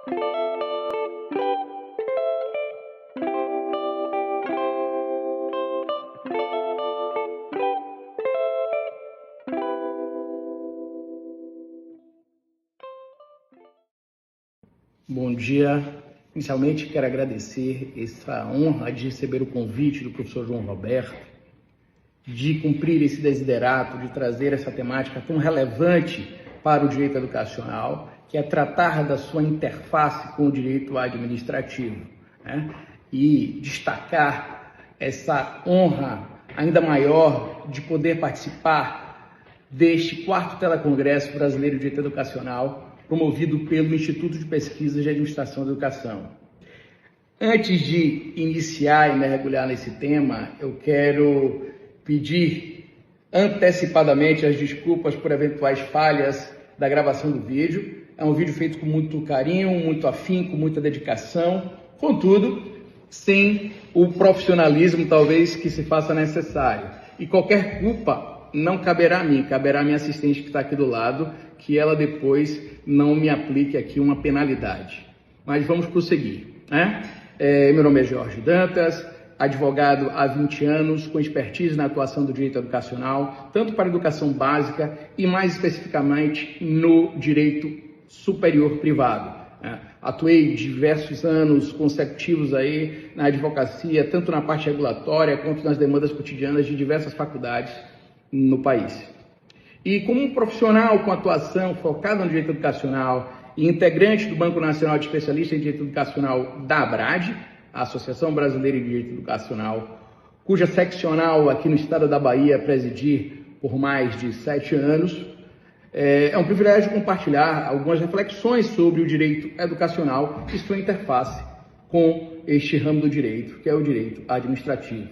Bom dia. Inicialmente, quero agradecer essa honra de receber o convite do professor João Roberto, de cumprir esse desiderato, de trazer essa temática tão relevante para o direito educacional, que é tratar da sua interface com o direito administrativo, né? E destacar essa honra ainda maior de poder participar deste 4º Telecongresso Brasileiro de Direito Educacional, promovido pelo Instituto de Pesquisas de Administração da Educação. Antes de iniciar e mergulhar nesse tema, eu quero pedir antecipadamente as desculpas por eventuais falhas da gravação do vídeo. É um vídeo feito com muito carinho, muito afinco, muita dedicação, contudo, sem o profissionalismo talvez que se faça necessário. E qualquer culpa não caberá a mim, caberá à minha assistente que está aqui do lado, que ela depois não me aplique aqui uma penalidade. Mas vamos prosseguir, né? Meu nome é Jorge Dantas, advogado há 20 anos, com expertise na atuação do direito educacional, tanto para a educação básica e mais especificamente no direito superior privado. Atuei diversos anos consecutivos aí na advocacia, tanto na parte regulatória quanto nas demandas cotidianas de diversas faculdades no país. E como um profissional com atuação focada no direito educacional e integrante do Banco Nacional de Especialistas em Direito Educacional da ABRAD, a Associação Brasileira de Direito Educacional, cuja seccional aqui no estado da Bahia presidi por mais de 7 anos, é um privilégio compartilhar algumas reflexões sobre o direito educacional e sua interface com este ramo do direito, que é o direito administrativo.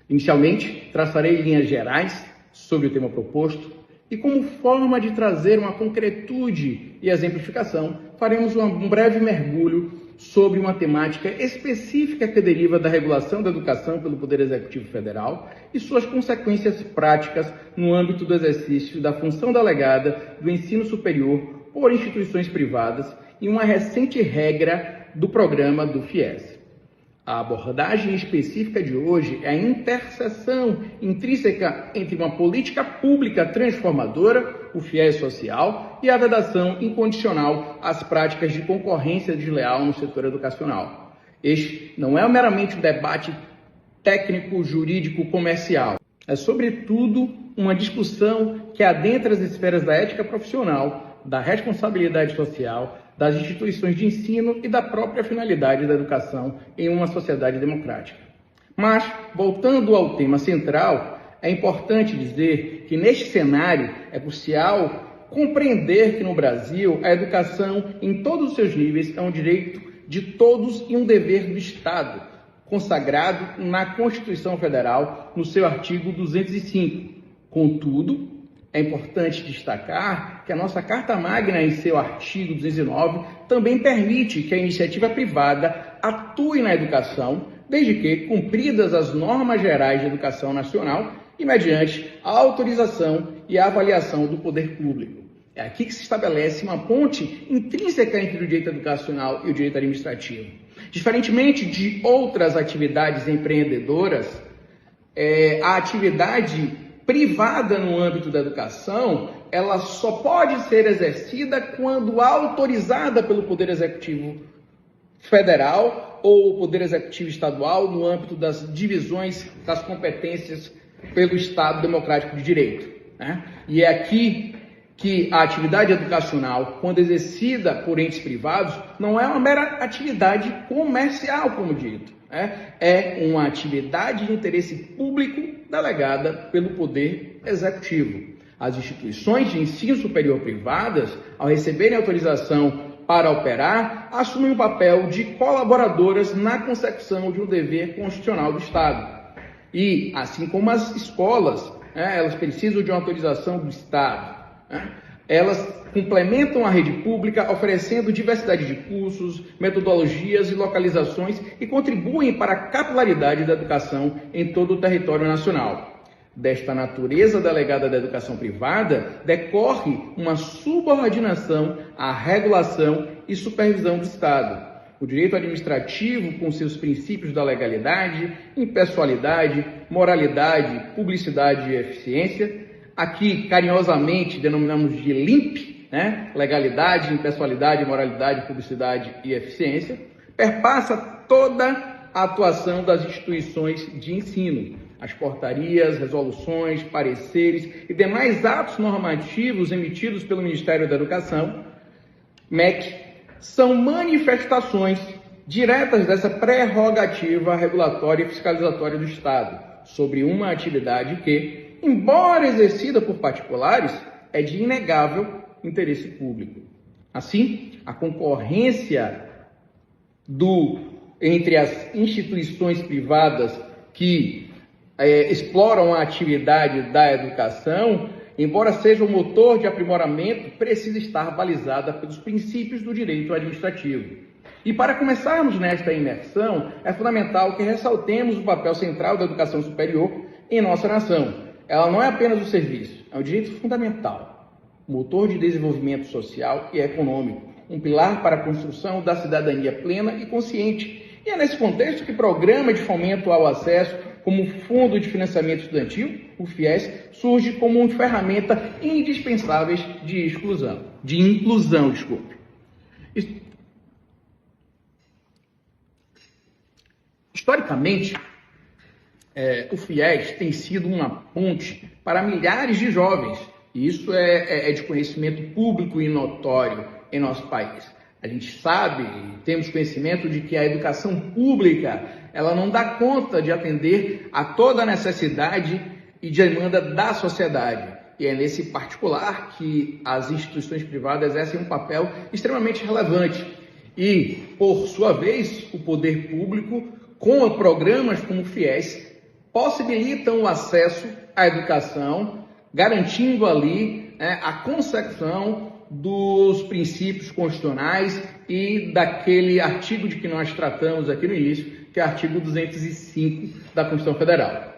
Inicialmente, traçarei linhas gerais sobre o tema proposto e, como forma de trazer uma concretude e exemplificação, faremos um breve mergulho sobre uma temática específica que deriva da regulação da educação pelo Poder Executivo Federal e suas consequências práticas no âmbito do exercício da função delegada do ensino superior por instituições privadas e uma recente regra do programa do FIES. A abordagem específica de hoje é a interseção intrínseca entre uma política pública transformadora, o FIES social, e a vedação incondicional às práticas de concorrência desleal no setor educacional. Este não é meramente um debate técnico, jurídico, comercial. É, sobretudo, uma discussão que adentra as esferas da ética profissional, da responsabilidade social, das instituições de ensino e da própria finalidade da educação em uma sociedade democrática. Mas, voltando ao tema central, é importante dizer que neste cenário é crucial compreender que no Brasil a educação em todos os seus níveis é um direito de todos e um dever do Estado, consagrado na Constituição Federal no seu artigo 205. Contudo, é importante destacar que a nossa Carta Magna, em seu artigo 209, também permite que a iniciativa privada atue na educação, desde que cumpridas as normas gerais de educação nacional e mediante a autorização e a avaliação do poder público. É aqui que se estabelece uma ponte intrínseca entre o direito educacional e o direito administrativo. Diferentemente de outras atividades empreendedoras, a atividade privada no âmbito da educação, ela só pode ser exercida quando autorizada pelo Poder Executivo Federal ou o Poder Executivo Estadual no âmbito das divisões das competências pelo Estado Democrático de Direito, né? E é aqui que a atividade educacional, quando exercida por entes privados, não é uma mera atividade comercial, como dito, né? É uma atividade de interesse público delegada pelo Poder Executivo. As instituições de ensino superior privadas, ao receberem autorização para operar, assumem um papel de colaboradoras na consecução de um dever constitucional do Estado. E, assim como as escolas, elas precisam de uma autorização do Estado, elas complementam a rede pública, oferecendo diversidade de cursos, metodologias e localizações e contribuem para a capilaridade da educação em todo o território nacional. desta natureza delegada da educação privada, decorre uma subordinação à regulação e supervisão do Estado. O direito administrativo, com seus princípios da legalidade, impessoalidade, moralidade, publicidade e eficiência, aqui carinhosamente denominamos de LIMP, né? Legalidade, impessoalidade, moralidade, publicidade e eficiência, perpassa toda a atuação das instituições de ensino. As portarias, resoluções, pareceres e demais atos normativos emitidos pelo Ministério da Educação, MEC, são manifestações diretas dessa prerrogativa regulatória e fiscalizatória do Estado sobre uma atividade que, embora exercida por particulares, é de inegável interesse público. Assim, a concorrência entre as instituições privadas que exploram a atividade da educação, embora seja um motor de aprimoramento, precisa estar balizada pelos princípios do direito administrativo. E para começarmos nesta imersão, é fundamental que ressaltemos o papel central da educação superior em nossa nação. Ela não é apenas um serviço, é um direito fundamental, motor de desenvolvimento social e econômico, um pilar para a construção da cidadania plena e consciente. E é nesse contexto que o Programa de Fomento ao Acesso, como Fundo de Financiamento Estudantil, o FIES, surge como uma ferramenta indispensável de inclusão. Historicamente, o FIES tem sido uma ponte para milhares de jovens, e isso é de conhecimento público e notório em nosso país. A gente sabe, temos conhecimento de que a educação pública, ela não dá conta de atender a toda a necessidade e demanda da sociedade. E é nesse particular que as instituições privadas exercem um papel extremamente relevante. E, por sua vez, o poder público, com programas como o FIES, possibilitam o acesso à educação, garantindo ali a consecução dos princípios constitucionais e daquele artigo de que nós tratamos aqui no início, que é o artigo 205 da Constituição Federal.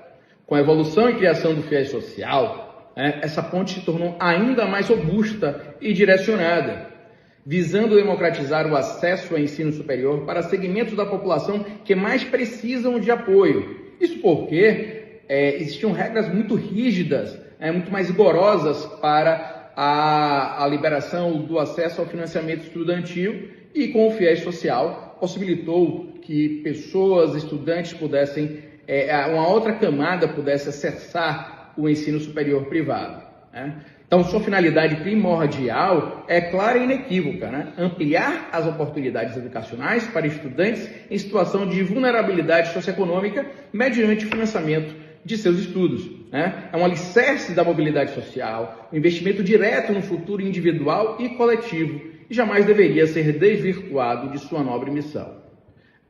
Com a evolução e criação do FIES social, essa ponte se tornou ainda mais robusta e direcionada, visando democratizar o acesso ao ensino superior para segmentos da população que mais precisam de apoio. Isso porque existiam regras muito rígidas, muito mais rigorosas para a liberação do acesso ao financiamento estudantil, e com o FIES social possibilitou que pessoas, estudantes pudessem, uma outra camada pudesse acessar o ensino superior privado. Então, sua finalidade primordial é clara e inequívoca, ampliar as oportunidades educacionais para estudantes em situação de vulnerabilidade socioeconômica mediante o financiamento de seus estudos. É um alicerce da mobilidade social, um investimento direto no futuro individual e coletivo, e jamais deveria ser desvirtuado de sua nobre missão.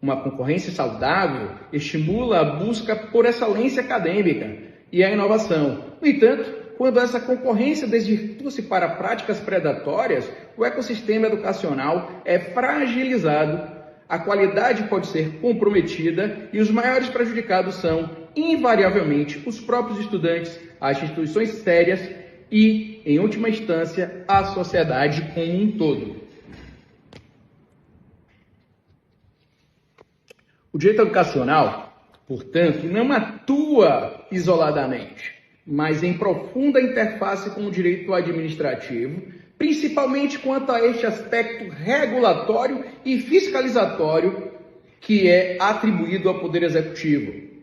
Uma concorrência saudável estimula a busca por excelência acadêmica e a inovação. No entanto, quando essa concorrência desvirtua-se para práticas predatórias, o ecossistema educacional é fragilizado, a qualidade pode ser comprometida e os maiores prejudicados são, invariavelmente, os próprios estudantes, as instituições sérias e, em última instância, a sociedade como um todo. O direito educacional, portanto, não atua isoladamente, mas em profunda interface com o direito administrativo, principalmente quanto a este aspecto regulatório e fiscalizatório que é atribuído ao Poder Executivo.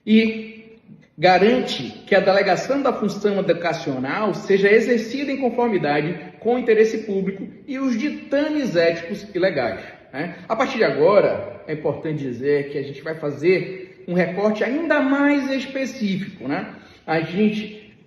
E garante que a delegação da função educacional seja exercida em conformidade com o interesse público e os ditames éticos e legais. A partir de agora, é importante dizer que a gente vai fazer um recorte ainda mais específico.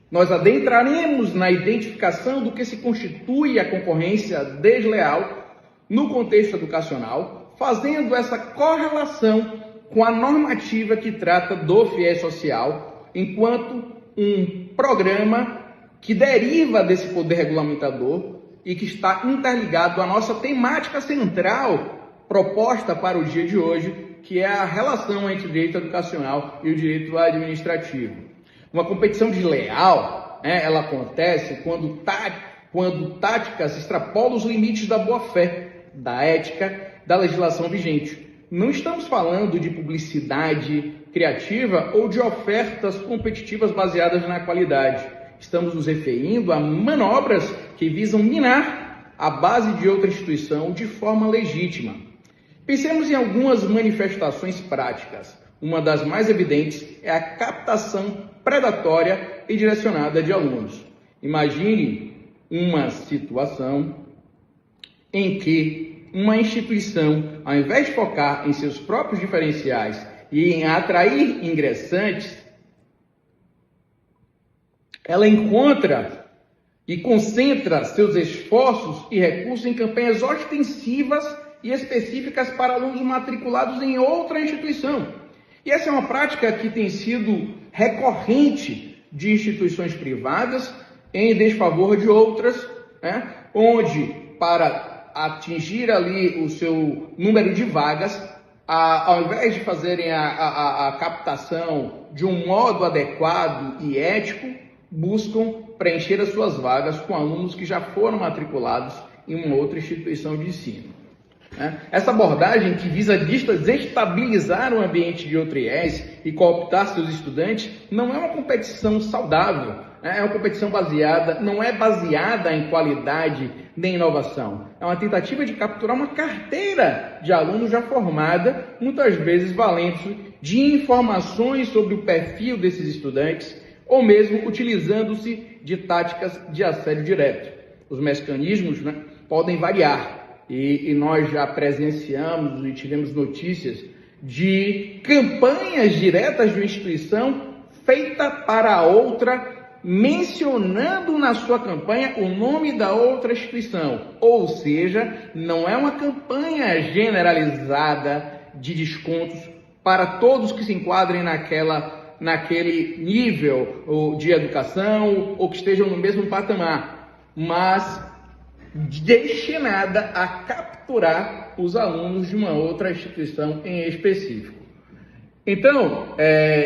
Nós adentraremos na identificação do que se constitui a concorrência desleal no contexto educacional, fazendo essa correlação com a normativa que trata do FIES social, enquanto um programa que deriva desse poder regulamentador e que está interligado à nossa temática central proposta para o dia de hoje, que é a relação entre o direito educacional e o direito administrativo. Uma competição desleal, ela acontece quando táticas extrapolam os limites da boa-fé, da ética, da legislação vigente. Não estamos falando de publicidade criativa ou de ofertas competitivas baseadas na qualidade. Estamos nos referindo a manobras que visam minar a base de outra instituição de forma legítima. Pensemos em algumas manifestações práticas. Uma das mais evidentes é a captação predatória e direcionada de alunos. Imagine uma situação em que uma instituição, ao invés de focar em seus próprios diferenciais e em atrair ingressantes, ela encontra e concentra seus esforços e recursos em campanhas ostensivas e específicas para alunos matriculados em outra instituição. E essa é uma prática que tem sido recorrente de instituições privadas em desfavor de outras, onde, para atingir ali o seu número de vagas, ao invés de fazerem a captação de um modo adequado e ético, buscam preencher as suas vagas com alunos que já foram matriculados em uma outra instituição de ensino. Essa abordagem, que visa desestabilizar o ambiente de outro IES e cooptar seus estudantes, não é uma competição saudável, é uma competição não é baseada em qualidade nem inovação. É uma tentativa de capturar uma carteira de alunos já formada, muitas vezes valendo de informações sobre o perfil desses estudantes, ou mesmo utilizando-se de táticas de assédio direto. Os mecanismos podem variar. E nós já presenciamos e tivemos notícias de campanhas diretas de uma instituição feita para outra, mencionando na sua campanha o nome da outra instituição. Ou seja, não é uma campanha generalizada de descontos para todos que se enquadrem naquele nível de educação ou que estejam no mesmo patamar, mas destinada a capturar os alunos de uma outra instituição em específico. Então,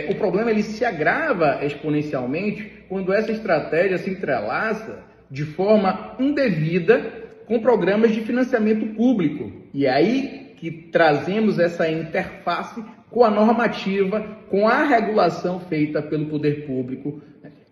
o problema ele se agrava exponencialmente quando essa estratégia se entrelaça de forma indevida com programas de financiamento público. E é aí que trazemos essa interface com a normativa, com a regulação feita pelo poder público,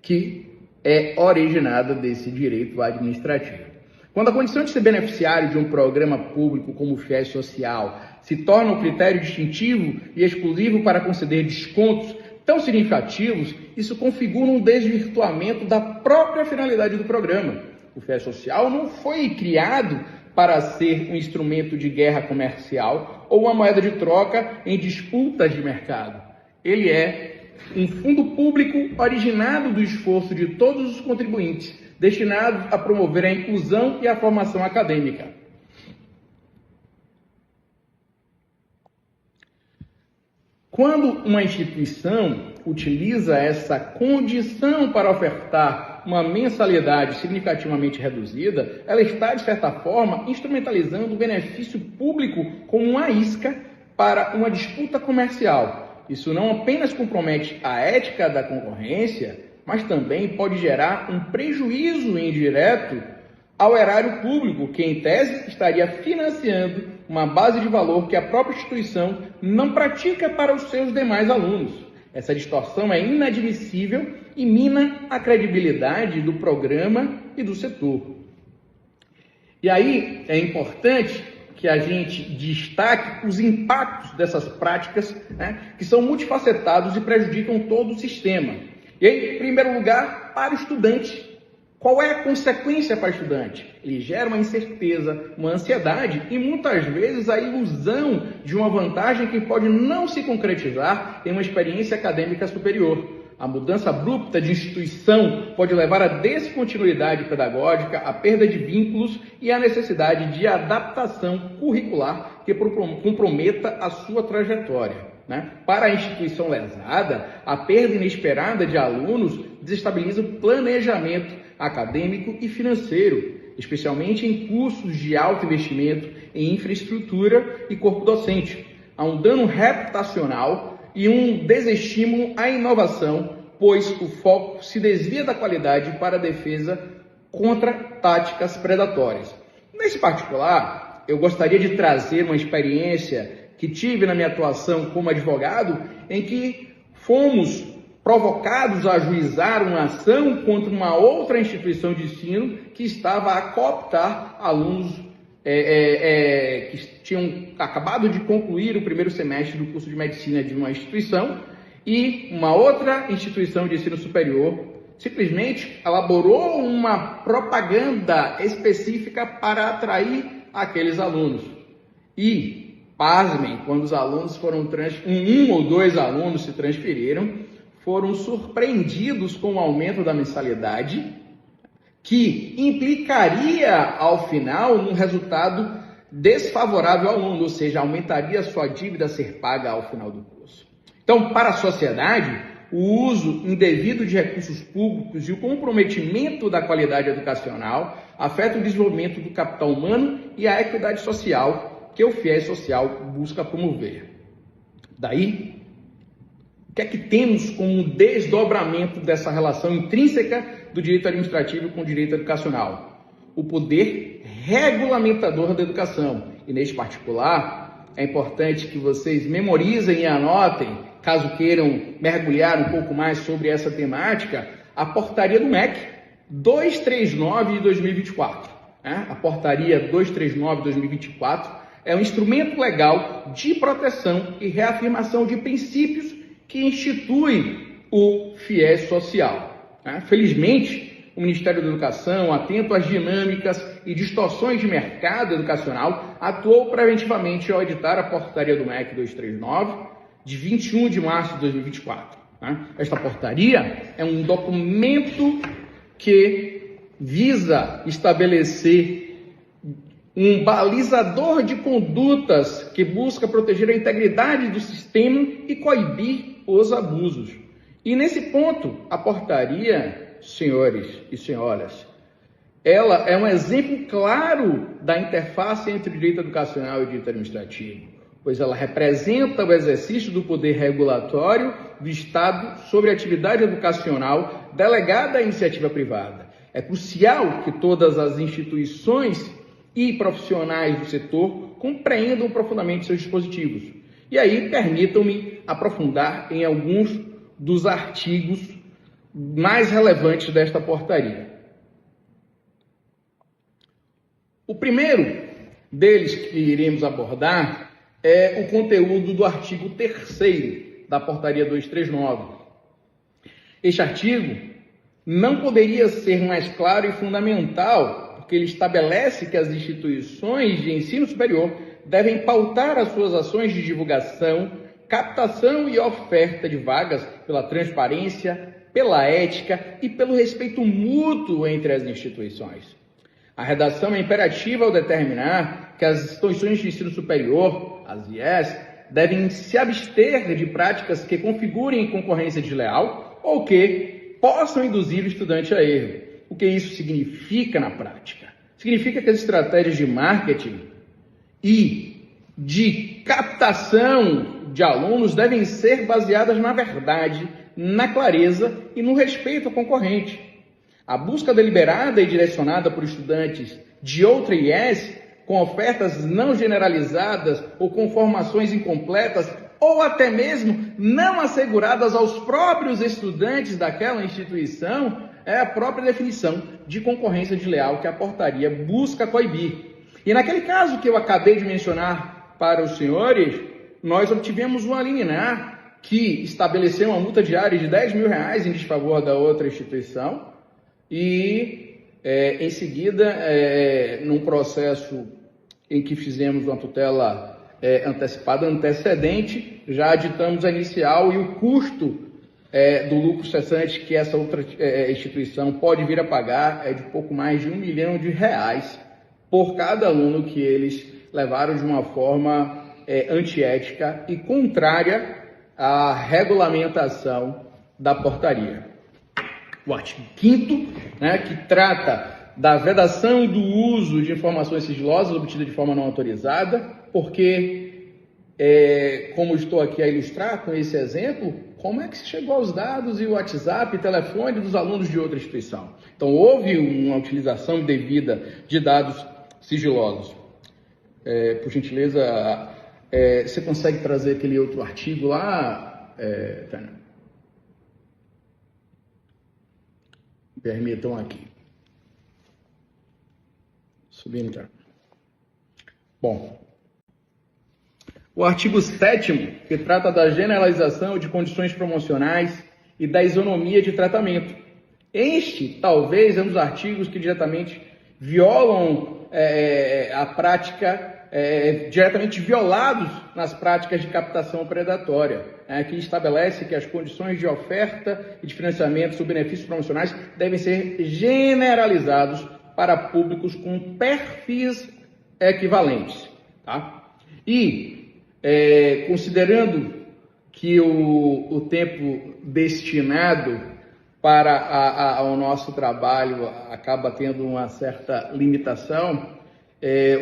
que é originada desse direito administrativo. Quando a condição de ser beneficiário de um programa público como o FIES Social se torna um critério distintivo e exclusivo para conceder descontos tão significativos, isso configura um desvirtuamento da própria finalidade do programa. O FIES Social não foi criado para ser um instrumento de guerra comercial ou uma moeda de troca em disputas de mercado. Ele é um fundo público originado do esforço de todos os contribuintes, destinados a promover a inclusão e a formação acadêmica. Quando uma instituição utiliza essa condição para ofertar uma mensalidade significativamente reduzida, ela está, de certa forma, instrumentalizando o benefício público como uma isca para uma disputa comercial. Isso não apenas compromete a ética da concorrência, mas também pode gerar um prejuízo indireto ao erário público, que em tese estaria financiando uma base de valor que a própria instituição não pratica para os seus demais alunos. Essa distorção é inadmissível e mina a credibilidade do programa e do setor. E aí é importante que a gente destaque os impactos dessas práticas, que são multifacetados e prejudicam todo o sistema. E aí, em primeiro lugar, para o estudante. Qual é a consequência para o estudante? Ele gera uma incerteza, uma ansiedade e muitas vezes a ilusão de uma vantagem que pode não se concretizar em uma experiência acadêmica superior. A mudança abrupta de instituição pode levar à descontinuidade pedagógica, à perda de vínculos e à necessidade de adaptação curricular que comprometa a sua trajetória. Para a instituição lesada, a perda inesperada de alunos desestabiliza o planejamento acadêmico e financeiro, especialmente em cursos de alto investimento em infraestrutura e corpo docente. Há um dano reputacional e um desestímulo à inovação pois o foco se desvia da qualidade para a defesa contra táticas predatórias. Nesse particular, eu gostaria de trazer uma experiência que tive na minha atuação como advogado, em que fomos provocados a ajuizar uma ação contra uma outra instituição de ensino que estava a cooptar alunos que tinham acabado de concluir o primeiro semestre do curso de medicina de uma instituição, e uma outra instituição de ensino superior simplesmente elaborou uma propaganda específica para atrair aqueles alunos. E, pasmem, quando os alunos foram um ou dois alunos se transferiram, foram surpreendidos com o aumento da mensalidade, que implicaria, ao final, um resultado desfavorável ao aluno, ou seja, aumentaria a sua dívida a ser paga ao final do curso. Então, para a sociedade, o uso indevido de recursos públicos e o comprometimento da qualidade educacional afeta o desenvolvimento do capital humano e a equidade social que o FIES social busca promover. Daí, o que é que temos como desdobramento dessa relação intrínseca do direito administrativo com o direito educacional? O poder regulamentador da educação. E, neste particular, é importante que vocês memorizem e anotem, caso queiram mergulhar um pouco mais sobre essa temática, a portaria do MEC 239 de 2024. A portaria 239 de 2024 é um instrumento legal de proteção e reafirmação de princípios que institui o FIES social. Felizmente, o Ministério da Educação, atento às dinâmicas e distorções de mercado educacional, atuou preventivamente ao editar a portaria do MEC 239, de 21 de março de 2024. Esta portaria é um documento que visa estabelecer um balizador de condutas que busca proteger a integridade do sistema e coibir os abusos. E nesse ponto, a portaria, senhores e senhoras, ela é um exemplo claro da interface entre o direito educacional e o direito administrativo, pois ela representa o exercício do poder regulatório do Estado sobre a atividade educacional delegada à iniciativa privada. É crucial que todas as instituições e profissionais do setor compreendam profundamente seus dispositivos. E aí, permitam-me aprofundar em alguns dos artigos mais relevantes desta portaria. O primeiro deles que iremos abordar é o conteúdo do artigo 3º da portaria 239. Este artigo não poderia ser mais claro e fundamental, porque ele estabelece que as instituições de ensino superior devem pautar as suas ações de divulgação, captação e oferta de vagas pela transparência, pela ética e pelo respeito mútuo entre as instituições. A redação é imperativa ao determinar que as instituições de ensino superior, as IES, devem se abster de práticas que configurem concorrência desleal ou que possam induzir o estudante a erro. O que isso significa na prática? Significa que as estratégias de marketing e de captação de alunos devem ser baseadas na verdade, na clareza e no respeito ao concorrente. A busca deliberada e direcionada por estudantes de outra IES, com ofertas não generalizadas ou com formações incompletas, ou até mesmo não asseguradas aos próprios estudantes daquela instituição, é a própria definição de concorrência desleal que a portaria busca coibir. E naquele caso que eu acabei de mencionar para os senhores, nós obtivemos uma liminar que estabeleceu uma multa diária de R$10 mil em desfavor da outra instituição e, em seguida, num processo em que fizemos uma tutela antecipada antecedente, já aditamos a inicial e o custo do lucro cessante que essa outra instituição pode vir a pagar é de pouco mais de R$1 milhão por cada aluno que eles levaram de uma forma antiética e contrária à regulamentação da portaria. O artigo 5º, que trata da vedação do uso de informações sigilosas obtidas de forma não autorizada, porque, como estou aqui a ilustrar com esse exemplo, como é que se chegou aos dados e o WhatsApp e telefone dos alunos de outra instituição? Então, houve uma utilização devida de dados sigilosos. Por gentileza, você consegue trazer aquele outro artigo lá, Tânia? Permitam aqui. Subindo, cara. Bom, o artigo 7º, que trata da generalização de condições promocionais e da isonomia de tratamento. Este, talvez, é um dos artigos que diretamente violam a prática, diretamente violados nas práticas de captação predatória, que estabelece que as condições de oferta e de financiamento sobre benefícios promocionais devem ser generalizados para públicos com perfis equivalentes. Tá? E, considerando que o tempo destinado para o nosso trabalho acaba tendo uma certa limitação,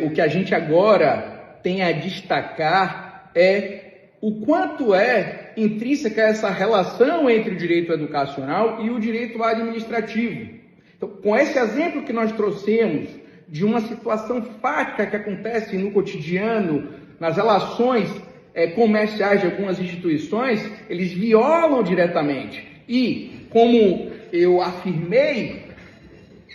o que a gente agora tem a destacar é o quanto é intrínseca essa relação entre o direito educacional e o direito administrativo. Então, com esse exemplo que nós trouxemos de uma situação fática que acontece no cotidiano, nas relações comerciais de algumas instituições, eles violam diretamente. E, como eu afirmei,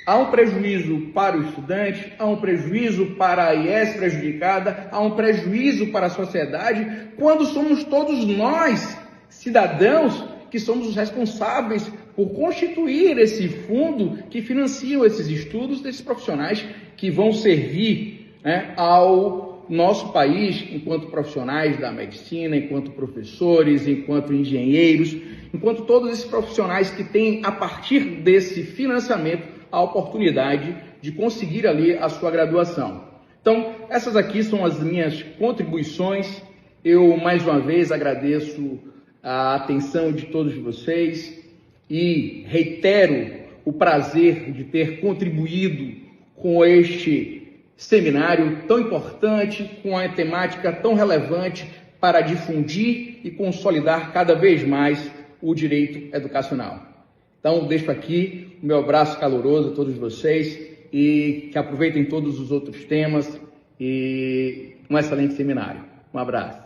há um prejuízo para o estudante, há um prejuízo para a IES prejudicada, há um prejuízo para a sociedade, quando somos todos nós, cidadãos, que somos os responsáveis por constituir esse fundo que financiam esses estudos desses profissionais que vão servir ao nosso país enquanto profissionais da medicina, enquanto professores, enquanto engenheiros, enquanto todos esses profissionais que têm, a partir desse financiamento, a oportunidade de conseguir ali a sua graduação. Então, essas aqui são as minhas contribuições. Eu, mais uma vez, agradeço a atenção de todos vocês e reitero o prazer de ter contribuído com este seminário tão importante, com a temática tão relevante para difundir e consolidar cada vez mais o direito educacional. Então, deixo aqui o meu abraço caloroso a todos vocês e que aproveitem todos os outros temas e um excelente seminário. Um abraço.